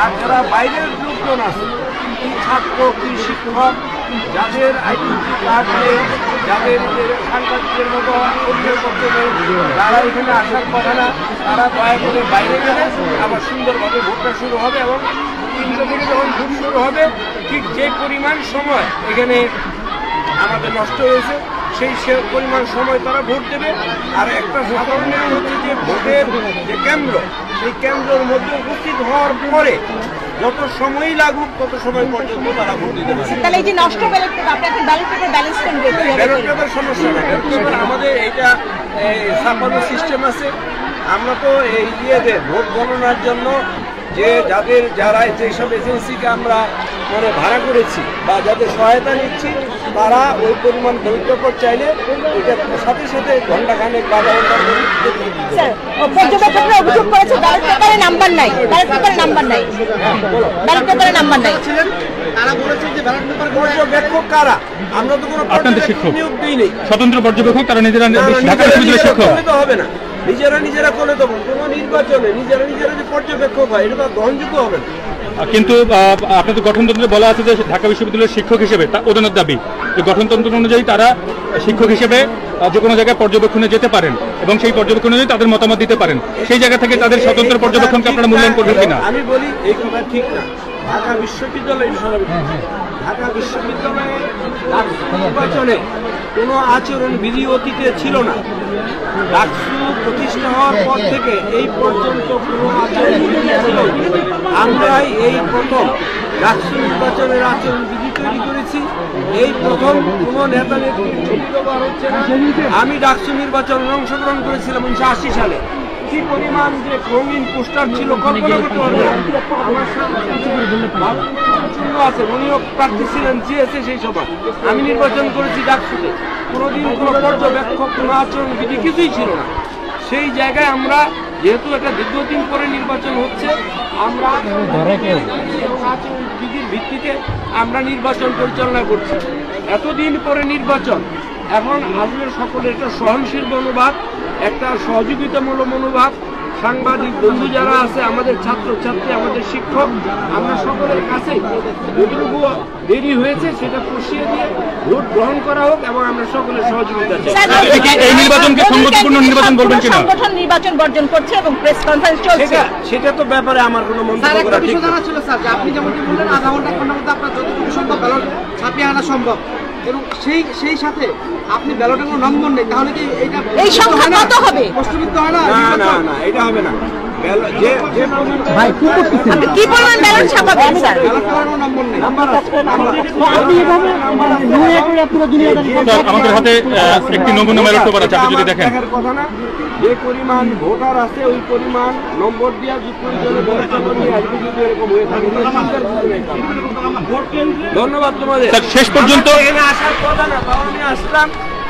আর যারা বাইরের লোকজন আছে, কি ছাত্র কি শিক্ষক, যাদের আইডেন্টি কার্ড নেই, যাদের সাংবাদিকের মতো অভিযোগ করতে নেই, যারা এখানে আসার কথা না, তারা দয়া করে বাইরে গেলে আবার সুন্দরভাবে ভোটটা শুরু হবে। এবং 3টা থেকে যখন ভোট শুরু হবে, ঠিক যে পরিমাণ সময় এখানে আমাদের নষ্ট হয়েছে সেই পরিমাণ সময় তারা ভোট দেবে। আর একটা সাধারণ নিয়ম হচ্ছে যে ভোটের যে কেন্দ্র, সেই কেন্দ্রের মধ্যে উপস্থিত হওয়ার পরে যত সময়ই লাগুক তত সময় পর্যন্ত তারা ভোট দিতে পারে। তাহলে এই যে নষ্ট ব্যালট পেপার ব্যালেন্স করবে, ব্যালট পেপার সমস্যা নেই। ব্যালট পেপার আমাদের এইটা ছাপানোর সিস্টেম আছে। আমরা তো এই ভোট গণনার জন্য যে যারা যেসব এজেন্সিকে আমরা মানে ভাড়া করেছি বা যাদের সহায়তা নিচ্ছি, তারা ওই পরিমাণ ব্যালট পেপার চাইলে এটা সাথে সাথে ঘন্টাখানেক বা ঘন্টার পর্যবেক্ষকরা অভিযোগ করেছে ব্যালট পেপারে নাম্বার নাই, ব্যালট পেপারে নাম্বার নাই, ব্যালট পেপারে নাম্বার নাই। তারা বলেছেন যে ব্যালট পেপার পর্যবেক্ষক কারা? আমরা তো কোনো পর্যবেক্ষক নিয়োগ দিইনি। স্বতন্ত্র পর্যবেক্ষক তারা নিজেরা ঢাকা বিশ্ববিদ্যালয়ের শিক্ষক হবে না, নিজেরা করে দেবো। কোনো নির্বাচনে নিজেরা যে পর্যবেক্ষক হয় এটা তো গ্রহণযোগ্য হবে না। কিন্তু আপনাদের গঠনতন্ত্রে বলা আছে যে ঢাকা বিশ্ববিদ্যালয়ের শিক্ষক হিসেবে তা ওদের দাবি যে গঠনতন্ত্র অনুযায়ী তারা শিক্ষক হিসেবে যে কোনো জায়গায় পর্যবেক্ষণে যেতে পারেন এবং সেই পর্যবেক্ষণ অনুযায়ী তাদের মতামত দিতে পারেন। সেই জায়গা থেকে তাদের স্বতন্ত্র পর্যবেক্ষণকে আপনারা মূল্যায়ন করবেন কিনা? আমি বলি এই কথা ঠিক না। ঢাকা বিশ্ববিদ্যালয় নির্বাচনে কোনো আচরণ বিধি অতীতে ছিল না। ডাকসু প্রতিষ্ঠা হওয়ার পর থেকে এই পর্যন্ত কোনো আচরণ বিধি ছিল। আমরাই এই প্রথম ডাকসু নির্বাচনের আচরণ বিধি তৈরি করেছি। এই প্রথম কোনো নেতা নেত্রীর ছবি ব্যবহার হচ্ছে না। আমি ডাকসু নির্বাচনে অংশগ্রহণ করেছিলাম 1980 সালে। কি পরিমাণ যে রঙিন পোস্টার ছিল কল্পনা করতে পারবে না। আমার আছে, উনিও প্রার্থী ছিলেন জিএসএ সেই সময়। আমি নির্বাচন করেছি ডাকসুতে। কোনোদিন কোনো পর্যবেক্ষক, কোনো আচরণ বিধি কিছুই ছিল না। সেই জায়গায় আমরা যেহেতু একটা দীর্ঘদিন পরে নির্বাচন হচ্ছে, আমরা আচরণ বিধির ভিত্তিতে আমরা নির্বাচন পরিচালনা করছি। এতদিন পরে নির্বাচন, এখন আসলে সকলের একটা সহনশীল মনোভাব, একটা সহযোগিতামূলক মনোভাব। সাংবাদিক বন্ধু যারা আছে, আমাদের ছাত্রছাত্রী, আমাদের শিক্ষক, আমরা সকলের কাছে যতটুকু দেরি হয়েছে সেটা পুষিয়ে দিয়ে ভোট গ্রহণ করা হোক এবং আমরা সকলের সহযোগিতা চাই। এই নির্বাচনকে সংগঠিপূর্ণ নির্বাচন বলবেন কিনা? সংগঠন নির্বাচন বর্জন করছে এবং প্রেস কনফারেন্স চলছে, সেটা তো ব্যাপারে আমার কোনো মন্তব্য করা ঠিক না। আপনি যেমনটি বললেন আধা ঘন্টা মধ্যে আপনার যতটুকু সম্ভব ব্যালট ছাপিয়ে আনা সম্ভব, এবং সেই সাথে আপনি ব্যালটের কোনো নম্বর নেই, তাহলে কি এই সংখ্যা কত হবে? প্রশ্নবিদ্ধ হয় না? না, এটা হবে না। কি পরিমাণ ব্যালট ছাপাবেন স্যার? নম্বর নেই। আমাদের হাতে একটি নমুনা ব্যালট পেপার আছে, আপনি যদি দেখেন। কথা না, যে পরিমাণ ভোটার আছে ওই পরিমাণ নম্বর দেওয়া এরকম হয়ে থাকে। ধন্যবাদ তোমাদের। শেষ পর্যন্ত এখানে আসার কথা না, তাও আমি আসলাম।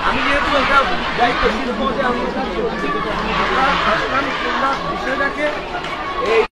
আমি যেহেতু এটা দায়িত্বশীল পদে আমি আসলাম, তোমরা বিষয়টাকে এই